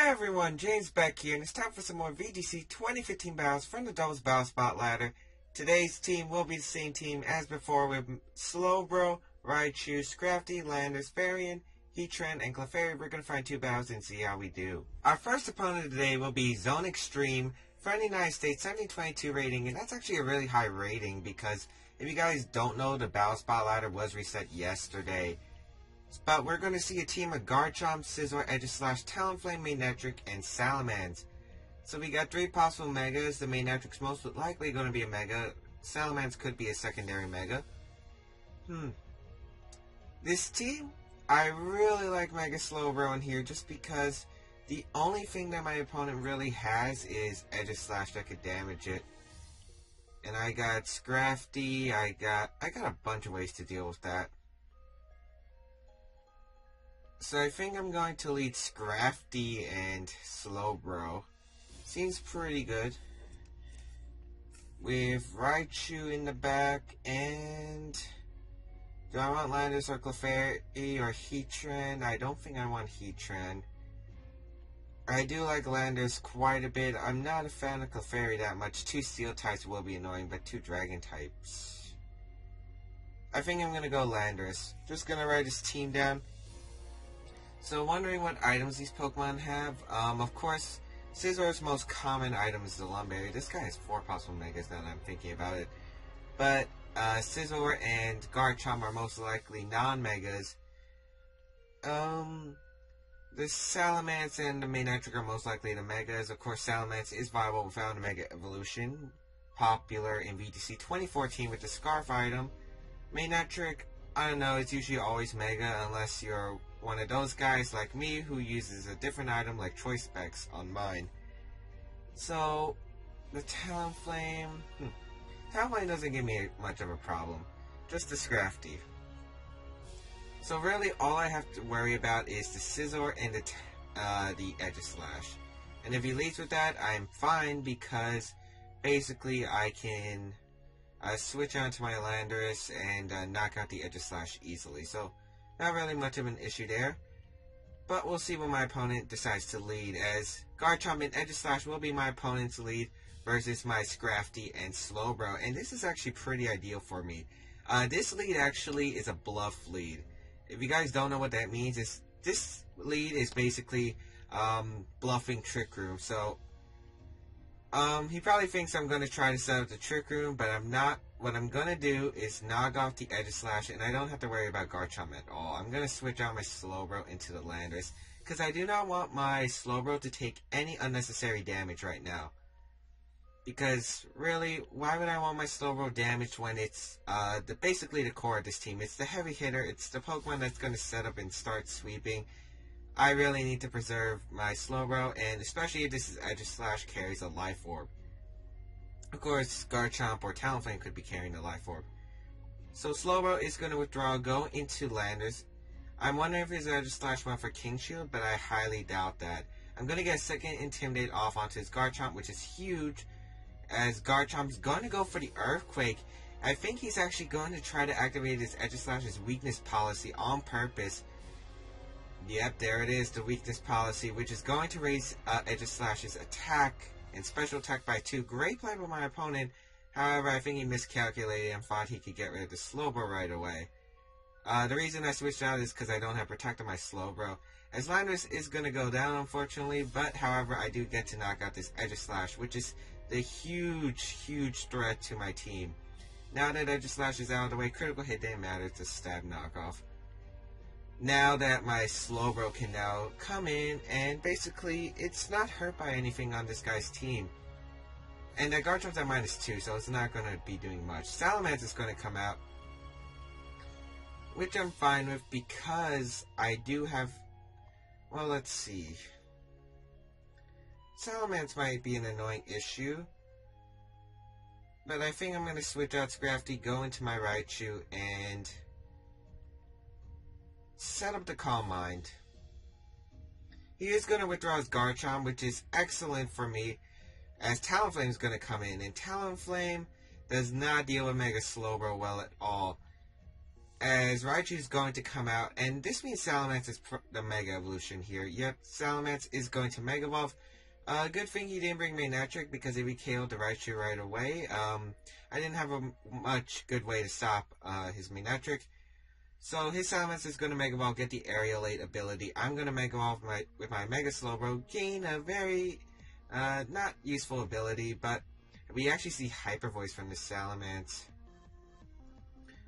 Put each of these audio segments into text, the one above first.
Hi everyone, James Baek here, and it's time for some more VGC 2015 battles from the Doubles Battle Spot ladder. Today's team will be the same team as before with Slowbro, Raichu, Scrafty, Landers, Varian, Heatran, and Clefairy. We're going to find two battles and see how we do. Our first opponent today will be Zone Extreme from the United States, 1722 rating, and that's actually a really high rating because if you guys don't know, the Battle Spot ladder was reset yesterday. But we're going to see a team of Garchomp, Scizor, Aegislash, Talonflame, Manectric, and Salamence. So we got three possible Megas. The Manectric's most likely going to be a Mega. Salamence could be a secondary Mega. This team, I really like Mega Slowbro in here just because the only thing that my opponent really has is Aegislash that could damage it. And I got Scrafty, I got a bunch of ways to deal with that. So I think I'm going to lead Scrafty and Slowbro. Seems pretty good. With Raichu in the back, and do I want Landers or Clefairy or Heatran? I don't think I want Heatran. I do like Landers quite a bit. I'm not a fan of Clefairy that much. Two Steel types will be annoying, but two Dragon types. I think I'm going to go Landers. Just going to write his team down. So wondering what items these Pokemon have. Of course, Scizor's most common item is the Lumberry. This guy has 4 possible Megas now that I'm thinking about it. But Scizor and Garchomp are most likely non-Megas. The Salamence and the Manectric are most likely the Megas. Of course, Salamence is viable without a Mega Evolution. Popular in VGC 2014 with the Scarf item. Manectric, I don't know, it's usually always Mega unless you're one of those guys like me who uses a different item like Choice Specs on mine. So, the Talonflame... Talonflame doesn't give me much of a problem. Just the Scrafty. So really, all I have to worry about is the Scizor and the Aegislash. And if he leads with that, I'm fine because basically I can switch on to my Landorus and knock out the Aegislash easily. So, not really much of an issue there. But we'll see what my opponent decides to lead, as Garchomp and Aegislash will be my opponent's lead versus my Scrafty and Slowbro. And this is actually pretty ideal for me. This lead actually is a bluff lead. If you guys don't know what that means, this lead is basically bluffing Trick Room. So, he probably thinks I'm going to try to set up the Trick Room, but I'm not. What I'm going to do is knock off the Aegislash, and I don't have to worry about Garchomp at all. I'm going to switch out my Slowbro into the Landers, because I do not want my Slowbro to take any unnecessary damage right now. Because, really, why would I want my Slowbro damaged when it's basically the core of this team? It's the heavy hitter, it's the Pokemon that's going to set up and start sweeping. I really need to preserve my Slowbro, and especially if this is Aegislash carries a Life Orb. Of course, Garchomp or Talonflame could be carrying the Life Orb. So Slowbro is going to withdraw, go into Landers. I'm wondering if his Aegislash went for King Shield, but I highly doubt that. I'm going to get a second Intimidate off onto his Garchomp, which is huge, as Garchomp's going to go for the Earthquake. I think he's actually going to try to activate his Aegislash's weakness policy on purpose. Yep, there it is, the weakness policy, which is going to raise Aegislash's attack and special attack by 2. Great play by my opponent. However, I think he miscalculated and thought he could get rid of the Slowbro right away. The reason I switched out is because I don't have Protect on my Slowbro. As Landers is going to go down, unfortunately, but however, I do get to knock out this Aegislash, which is the huge threat to my team. Now that Aegislash is out of the way, critical hit didn't matter, it's a stab knockoff. Now that my Slowbro can now come in, and basically, it's not hurt by anything on this guy's team. And that Garchomp's at -2, so it's not going to be doing much. Salamence is going to come out, which I'm fine with because I do have... Well, let's see. Salamence might be an annoying issue, but I think I'm going to switch out Scrafty, go into my Raichu, and set up the Calm Mind. He is going to withdraw his Garchomp, which is excellent for me, as Talonflame is going to come in, and Talonflame does not deal with Mega Slowbro well at all. as Raichu is going to come out, and this means Salamence is the Mega Evolution here. Yep, Salamence is going to Mega Evolve. Good thing he didn't bring Manectric, because if he KO'd the Raichu right away, I didn't have a much good way to stop his Manectric. So his Salamence is going to Mega Evolve, get the Aerialate ability. I'm going to Mega Evolve with my Mega Slowbro, gain a very not useful ability, but we actually see Hyper Voice from the Salamence,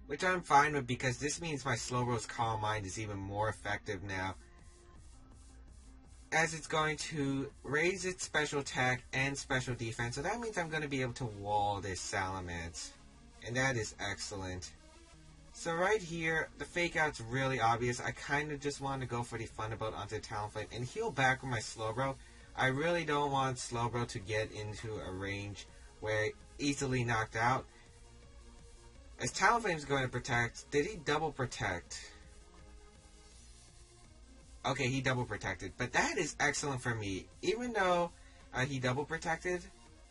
which I'm fine with, because this means my Slowbro's Calm Mind is even more effective now, as it's going to raise its special attack and special defense. So that means I'm going to be able to wall this Salamence, and that is excellent. So right here, the fake out's really obvious. I kind of just want to go for the Thunderbolt onto Talonflame and heal back with my Slowbro. I really don't want Slowbro to get into a range where easily knocked out. As Talonflame's going to protect, did he double protect? Okay, he double protected, but that is excellent for me. Even though he double protected,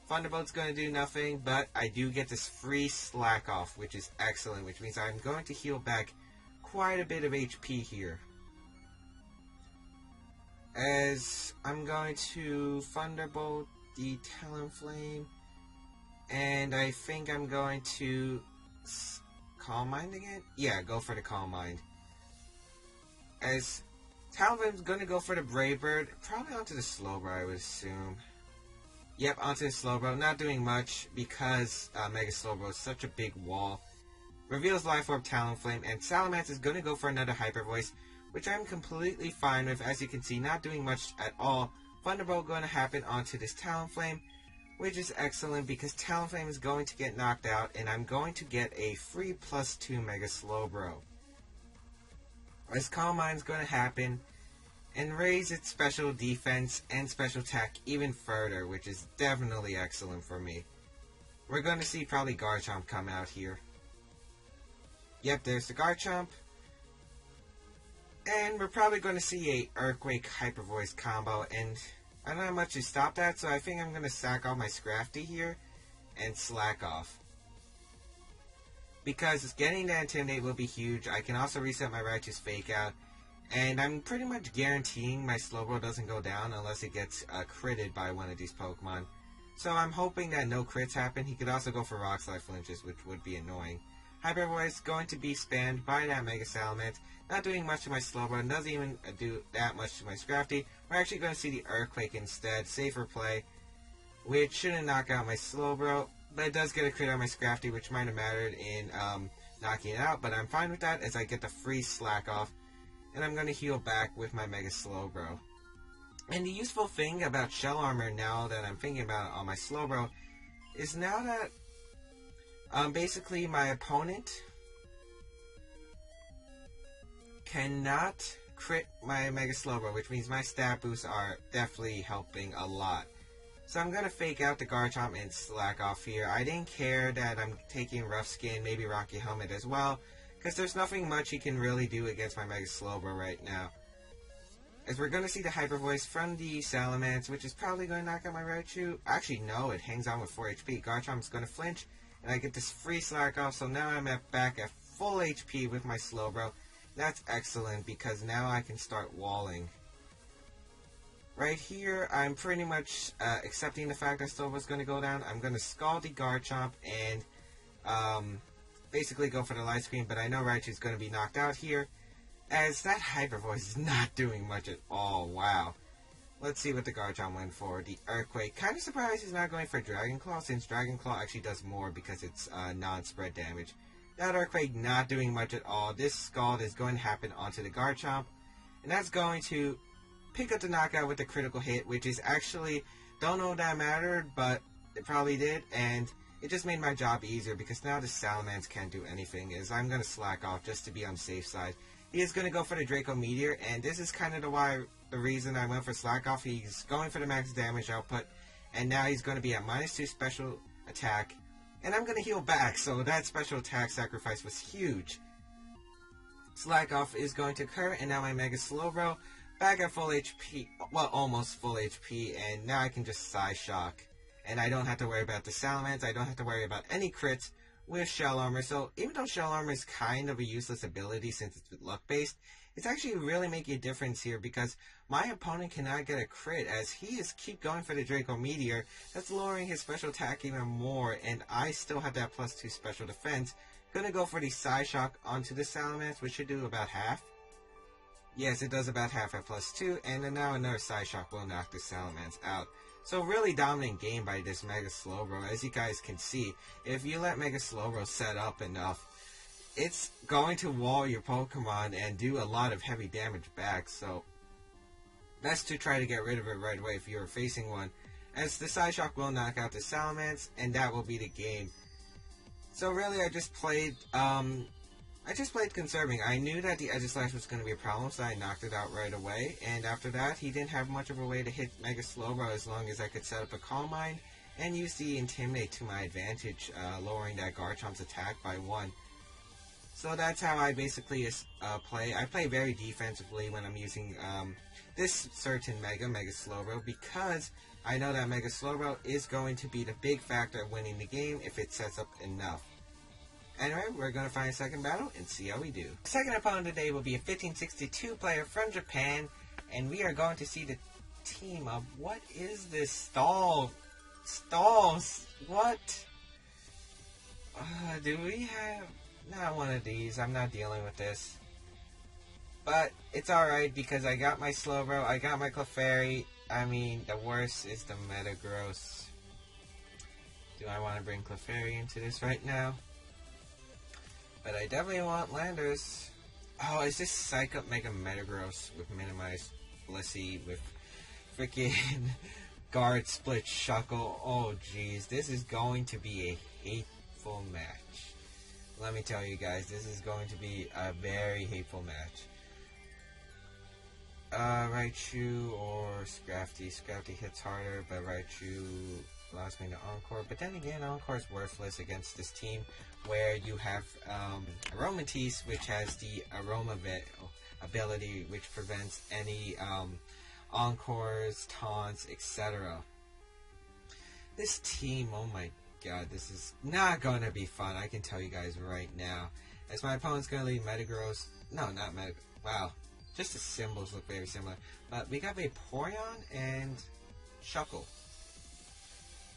Thunderbolt's going to do nothing, but I do get this free slack off, which is excellent, which means I'm going to heal back quite a bit of HP here. As I'm going to Thunderbolt the Talonflame, and I think I'm going to Calm Mind again? Yeah, go for the Calm Mind. As Talonflame's going to go for the Brave Bird, probably onto the Slowbro, I would assume. Yep, onto the Slowbro, not doing much because Mega Slowbro is such a big wall. Reveals Life Orb Talonflame, and Salamence is going to go for another Hyper Voice, which I'm completely fine with. As you can see, not doing much at all. Thunderbolt going to happen onto this Talonflame, which is excellent because Talonflame is going to get knocked out, and I'm going to get a free +2 Mega Slowbro. As Calm Mind's going to happen and raise its special defense and special attack even further, which is definitely excellent for me. We're going to see probably Garchomp come out here. Yep, there's the Garchomp. And we're probably going to see a Earthquake Hyper Voice combo, and I don't have much to stop that, so I think I'm going to sack off my Scrafty here and slack off. Because getting that Intimidate will be huge. I can also reset my Raichu's Fake Out, and I'm pretty much guaranteeing my Slowbro doesn't go down unless it gets critted by one of these Pokemon. So I'm hoping that no crits happen. He could also go for Rock Slide Flinches, which would be annoying. Hyper Voice going to be spammed by that Mega Salamence. Not doing much to my Slowbro, doesn't even do that much to my Scrafty. We're actually going to see the Earthquake instead. Safer play, which shouldn't knock out my Slowbro, but it does get a crit on my Scrafty, which might have mattered in knocking it out, but I'm fine with that as I get the free slack off, and I'm going to heal back with my Mega Slowbro. And the useful thing about Shell Armor now that I'm thinking about it on my Slowbro is now that basically my opponent cannot crit my Mega Slowbro, which means my stat boosts are definitely helping a lot. So I'm going to fake out the Garchomp and slack off here. I didn't care that I'm taking Rough Skin, maybe Rocky Helmet as well, because there's nothing much he can really do against my Mega Slowbro right now. As we're going to see the Hyper Voice from the Salamence, which is probably going to knock out my Raichu. Actually, no, it hangs on with 4 HP. Garchomp's going to flinch, and I get this free slack off, so now I'm back at full HP with my Slowbro. That's excellent, because now I can start walling. Right here, I'm pretty much accepting the fact that Slowbro's going to go down. I'm going to Scald the Garchomp and basically go for the Light Screen, but I know Raichu's going to be knocked out here, as that Hyper Voice is not doing much at all. Wow. Let's see what the Garchomp went for. The Earthquake. Kind of surprised he's not going for Dragon Claw, since Dragon Claw actually does more because it's non-spread damage. That Earthquake not doing much at all. This Scald is going to happen onto the Garchomp, and that's going to pick up the knockout with a critical hit, which is actually, don't know if that mattered, but it probably did, and it just made my job easier because now the Salamence can't do anything, as I'm going to slack off just to be on the safe side. He is going to go for the Draco Meteor, and this is kind of the reason I went for slack off. He's going for the max damage output, and now he's going to be at -2 special attack, and I'm going to heal back, so that special attack sacrifice was huge. Slack off is going to occur, and now my Mega Slowbro back at full HP, well, almost full HP, and now I can just Psy Shock. And I don't have to worry about the Salamence, I don't have to worry about any crits with Shell Armor. So even though Shell Armor is kind of a useless ability since it's luck based, it's actually really making a difference here because my opponent cannot get a crit as he is keep going for the Draco Meteor. That's lowering his special attack even more, and I still have that +2 special defense. Gonna go for the Psyshock onto the Salamence, which should do about half. Yes, it does about half at +2, and then now another Psyshock will knock the Salamence out. So really dominant game by this Mega Slowbro. As you guys can see, if you let Mega Slowbro set up enough, it's going to wall your Pokemon and do a lot of heavy damage back. So best to try to get rid of it right away if you're facing one, as the Psyshock will knock out the Salamence, and that will be the game. So really, I just played conserving. I knew that the Aegislash was going to be a problem, so I knocked it out right away. And after that, he didn't have much of a way to hit Mega Slowbro as long as I could set up a Calm Mind and use the Intimidate to my advantage, lowering that Garchomp's attack by 1. So that's how I basically play. I play very defensively when I'm using this certain Mega Slowbro, because I know that Mega Slowbro is going to be the big factor of winning the game if it sets up enough. Anyway, we're going to find a second battle and see how we do. The second opponent today will be a 1562 player from Japan, and we are going to see the team of, what is this? Stalls? What? Do we have... Not one of these. I'm not dealing with this. But it's alright because I got my Slowbro, I got my Clefairy. I mean, the worst is the Metagross. Do I want to bring Clefairy into this right now? But I definitely want Landers. Oh, is this Psych Up Mega Metagross with Minimized Blissey with freaking Guard Split Shuckle? Oh, jeez. This is going to be a hateful match. Let me tell you guys, this is going to be a very hateful match. Raichu or Scrafty. Scrafty hits harder, but Raichu allows me to Encore. But then again, Encore is worthless against this team where you have Aromatisse, which has the Aroma ability, which prevents any Encores, taunts, etc. This team, oh my god, this is not going to be fun, I can tell you guys right now. As my opponent's going to leave Metagross. No, not Metagross. Wow. Just the symbols look very similar. But we got Vaporeon and Shuckle,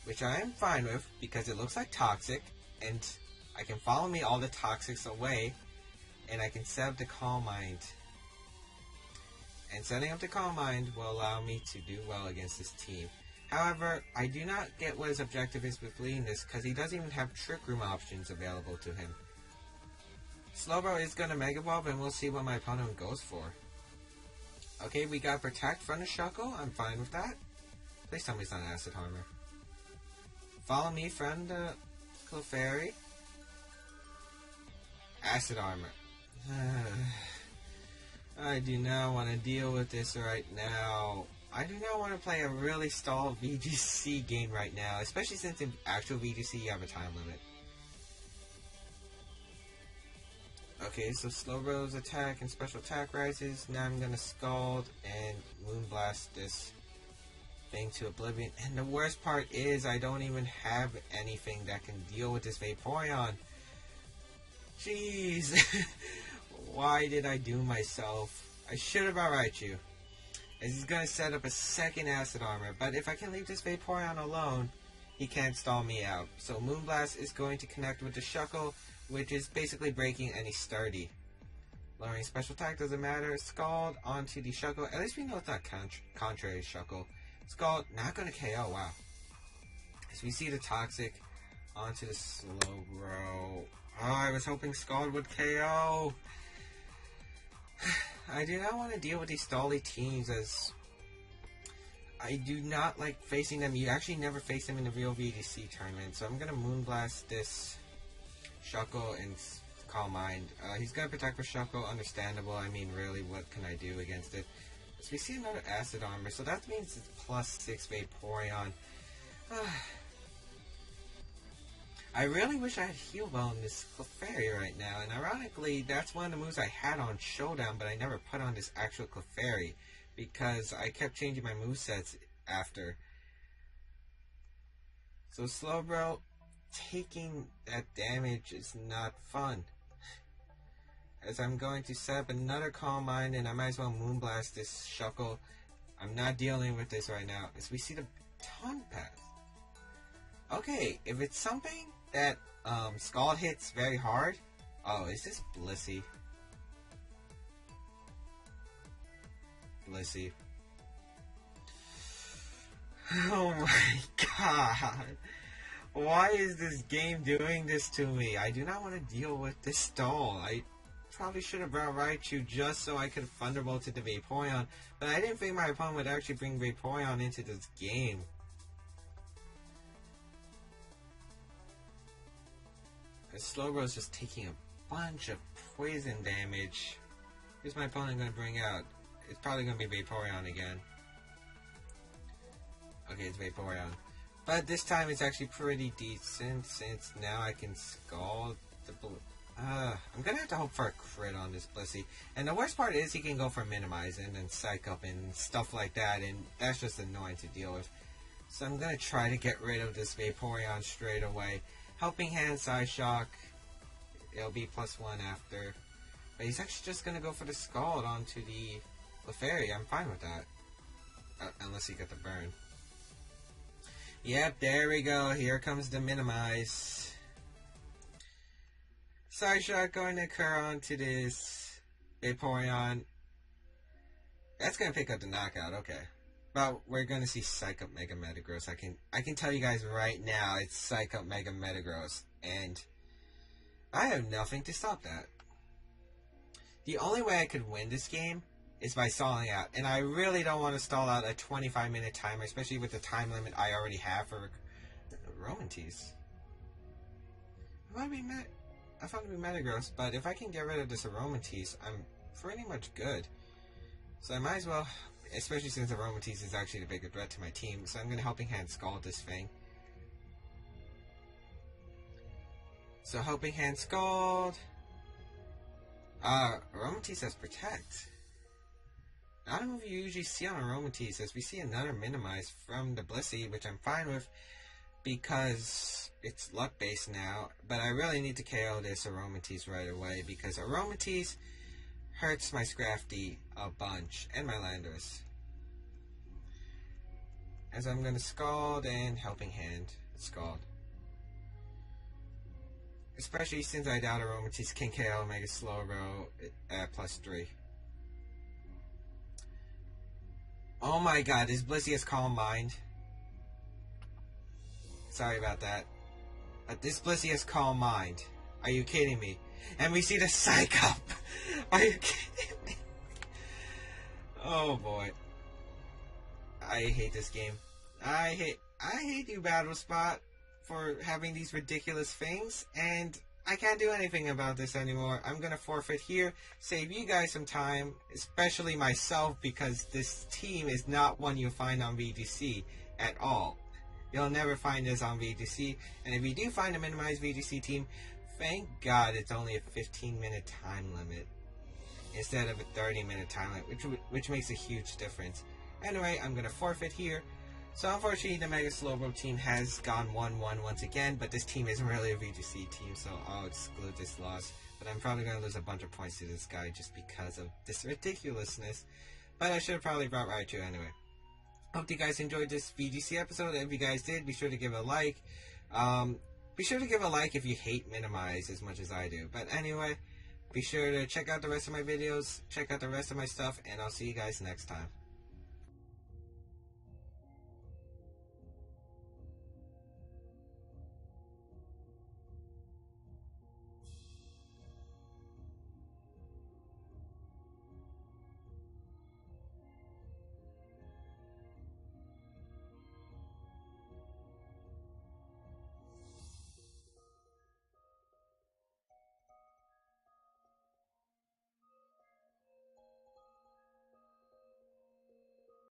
which I am fine with because it looks like Toxic, and I can follow me all the Toxics away, and I can set up the Calm Mind. And setting up the Calm Mind will allow me to do well against this team. However, I do not get what his objective is with leading this, because he doesn't even have Trick Room options available to him. Slowbro is going to Mega Evolve, and we'll see what my opponent goes for. Okay, we got Protect from the Shuckle. I'm fine with that. Please tell me it's not Acid Armor. Follow me from the Clefairy. Acid Armor. I do not want to deal with this right now. I do not want to play a really stalled VGC game right now, especially since in actual VGC you have a time limit. Okay, so Slowbro's attack and special attack rises. Now I'm going to Scald and Moonblast this thing to oblivion. And the worst part is I don't even have anything that can deal with this Vaporeon. Jeez. Why did I do myself? I should have outright you. As he's going to set up a second Acid Armor. But if I can leave this Vaporeon alone, he can't stall me out. So Moonblast is going to connect with the Shuckle, which is basically breaking any Sturdy. Lowering special attack doesn't matter. Scald onto the Shuckle. At least we know it's not contrary Shuckle. Scald, not going to KO. Wow. As we see the Toxic onto the Slowbro. Oh, I was hoping Scald would KO. I do not want to deal with these stally teams, as I do not like facing them. You actually never face them in the real VGC tournament. So I'm going to Moonblast this Shuckle and Calm Mind. He's going to Protect for Shuckle, understandable. I mean, really, what can I do against it? So we see another Acid Armor, so that means it's +6 Vaporeon. I really wish I had Heal Bell in this Clefairy right now, and ironically, that's one of the moves I had on Showdown, but I never put on this actual Clefairy, because I kept changing my movesets after. So Slowbro, taking that damage is not fun. As I'm going to set up another Calm Mind, and I might as well Moonblast this Shuckle. I'm not dealing with this right now. As we see the Taunt Path. Okay, if it's something that Scald hits very hard. Oh, is this Blissey? Blissey. Oh my god. Why is this game doing this to me? I do not want to deal with this stall. I probably should have brought Raichu just so I could Thunderbolt to the Vaporeon, but I didn't think my opponent would actually bring Vaporeon into this game. Slowbro is just taking a bunch of poison damage. Who's my opponent going to bring out? It's probably going to be Vaporeon again. Okay, it's Vaporeon. But this time it's actually pretty decent since now I can Scald the blue. I'm going to have to hope for a crit on this Blissey. And the worst part is he can go for Minimize and then Psych Up and stuff like that, and that's just annoying to deal with. So I'm going to try to get rid of this Vaporeon straight away. Helping Hand, Side Shock. It'll be +1 after. But he's actually just going to go for the Scald onto the Clefairy. I'm fine with that. Unless he got the burn. Yep, there we go. Here comes the Minimize. Side Shock going to occur onto this Vaporeon. That's going to pick up the knockout. Okay. But we're going to see Psych Up Mega Metagross. I can tell you guys right now, it's Psych Up Mega Metagross. And I have nothing to stop that. The only way I could win this game is by stalling out. And I really don't want to stall out a 25-minute timer, especially with the time limit I already have for Romantease. I thought it'd be Metagross, but if I can get rid of this Aromatisse, I'm pretty much good. So I might as well, especially since Aromatisse is actually the bigger threat to my team, so I'm going to Helping Hand Scald this thing. So Helping Hand Scald. Aromatisse has Protect. Not a move you usually see on Aromatisse, as we see another Minimize from the Blissey, which I'm fine with because it's luck based now, but I really need to KO this Aromatisse right away because Aromatisse hurts my Scrafty a bunch and my Landorus. As I'm going to Scald and Helping Hand Scald. Especially since I doubt Aromatisse can KO Mega Slowbro at +3. Oh my god, this Blissey has Calm Mind. Sorry about that. But this Blissey has Calm Mind. Are you kidding me? And we see the Psych Up! Are you kidding me? Oh boy. I hate this game. I hate you, Battle Spot, for having these ridiculous things, and I can't do anything about this anymore. I'm gonna forfeit here, save you guys some time, especially myself, because this team is not one you'll find on VGC at all. You'll never find this on VGC, and if you do find a minimized VGC team, thank God it's only a 15-minute time limit instead of a 30-minute time limit, which makes a huge difference. Anyway, I'm gonna forfeit here. So unfortunately, the Mega Slowbro team has gone 1-1 once again, but this team isn't really a VGC team, so I'll exclude this loss. But I'm probably going to lose a bunch of points to this guy just because of this ridiculousness. But I should have probably brought Raichu anyway. Hope you guys enjoyed this VGC episode. If you guys did, be sure to give it a like. Be sure to give a like if you hate Minimize as much as I do. But anyway, be sure to check out the rest of my videos, check out the rest of my stuff, and I'll see you guys next time.